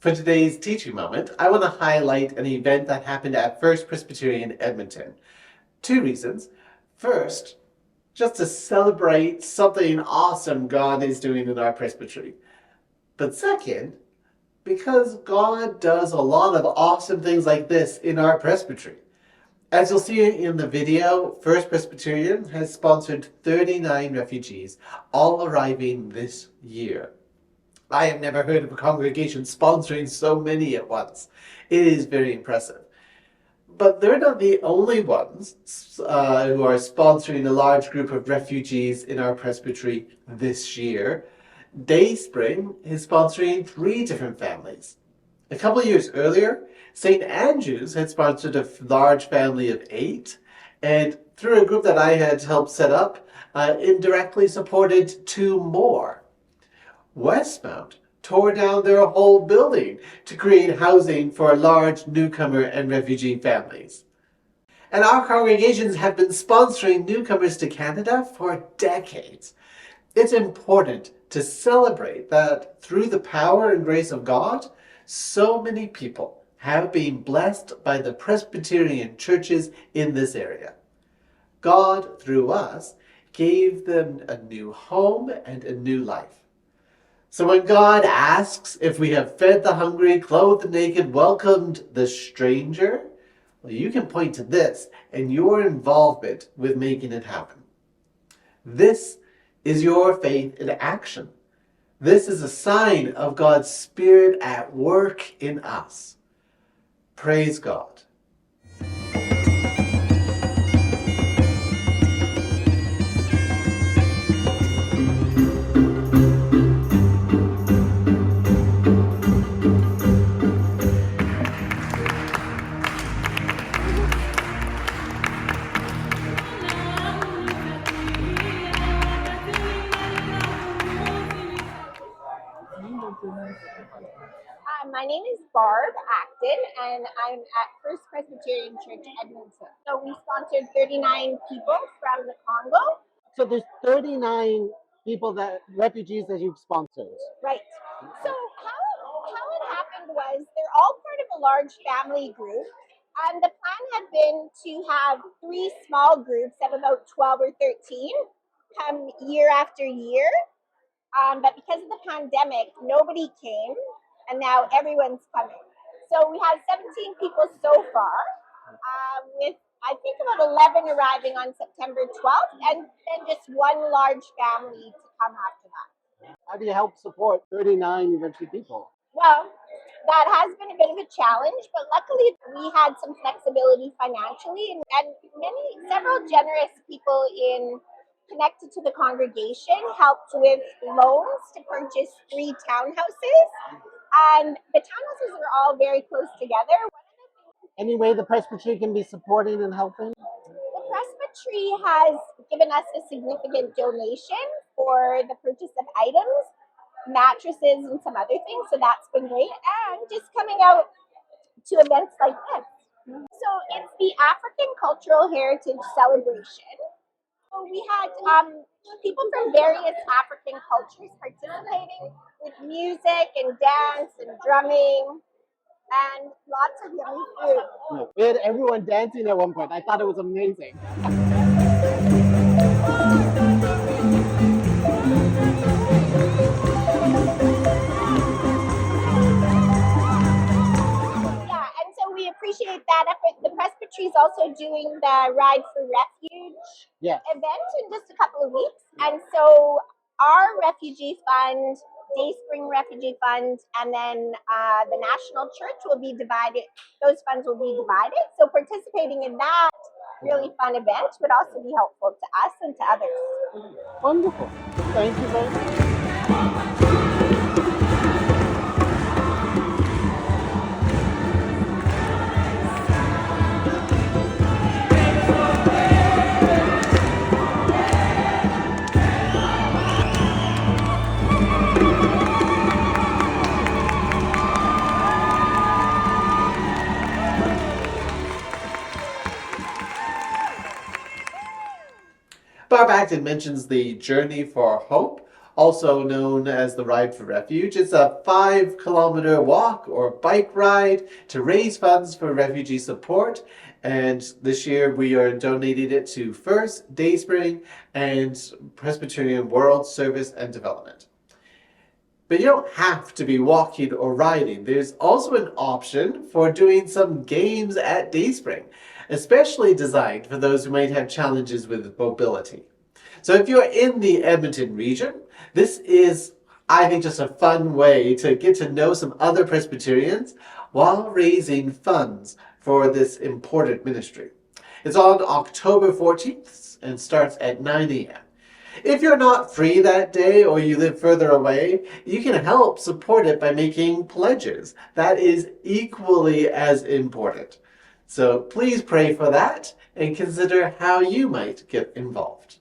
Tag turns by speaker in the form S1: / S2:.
S1: For today's teaching moment, I want to highlight an event that happened at First Presbyterian Edmonton. Two reasons. First, just to celebrate something awesome God is doing in our presbytery. But second, because God does a lot of awesome things like this in our presbytery. As you'll see in the video, First Presbyterian has sponsored 39 refugees, all arriving this year. I have never heard of a congregation sponsoring so many at once. It is very impressive. But they're not the only ones who are sponsoring a large group of refugees in our presbytery this year. Dayspring is sponsoring 3 different families. A couple of years earlier, St. Andrew's had sponsored a large family of 8, and through a group that I had helped set up, indirectly supported 2 more. Westmount tore down their whole building to create housing for large newcomer and refugee families. And our congregations have been sponsoring newcomers to Canada for decades. It's important to celebrate that through the power and grace of God, so many people have been blessed by the Presbyterian churches in this area. God, through us, gave them a new home and a new life. So when God asks if we have fed the hungry, clothed the naked, welcomed the stranger, well, you can point to this and your involvement with making it happen. This is your faith in action. This is a sign of God's Spirit at work in us. Praise God.
S2: My name is Barb Acton, and I'm at First Presbyterian Church, Edmonton. So we sponsored 39 people from the Congo.
S3: So there's 39 refugees that you've sponsored.
S2: Right. So how it happened was they're all part of a large family group. And the plan had been to have 3 small groups of about 12 or 13 come year after year. But because of the pandemic, nobody came, and now everyone's coming. So we have 17 people so far, with I think about 11 arriving on September 12th, and then just one large family to come after that.
S3: How do you help support 39 refugee people?
S2: Well, that has been a bit of a challenge, but luckily we had some flexibility financially, and several generous people connected to the congregation helped with loans to purchase 3 townhouses. And the townhouses are all very close together.
S3: Any way the presbytery can be supporting and helping?
S2: The presbytery has given us a significant donation for the purchase of items, mattresses, and some other things. So that's been great. And just coming out to events like this. So it's the African Cultural Heritage Celebration. So we had people from various African cultures participating with music and dance and drumming and lots of yummy food.
S3: Yeah. We had everyone dancing at one point. I thought it was amazing.
S2: Yeah, and so we appreciate that effort. The presbytery is also doing the Ride for Refuge event in just a couple of weeks. And so our refugee fund, Dayspring Refugee Fund, and then the National Church will be divided. Those funds will be divided. So participating in that really fun event would also be helpful to us and to others.
S3: Wonderful. Thank you very much.
S1: Barb Acton mentions the Journey for Hope also known as the Ride for Refuge. It's a 5-kilometer walk or bike ride to raise funds for refugee support. And this year we are donating it to First, Dayspring, and Presbyterian World Service and Development. But you don't have to be walking or riding. There's also an option for doing some games at Dayspring, especially designed for those who might have challenges with mobility. So if you're in the Edmonton region, this is, I think, just a fun way to get to know some other Presbyterians while raising funds for this important ministry. It's on October 14th and starts at 9 a.m. If you're not free that day or you live further away, you can help support it by making pledges. That is equally as important. So please pray for that and consider how you might get involved.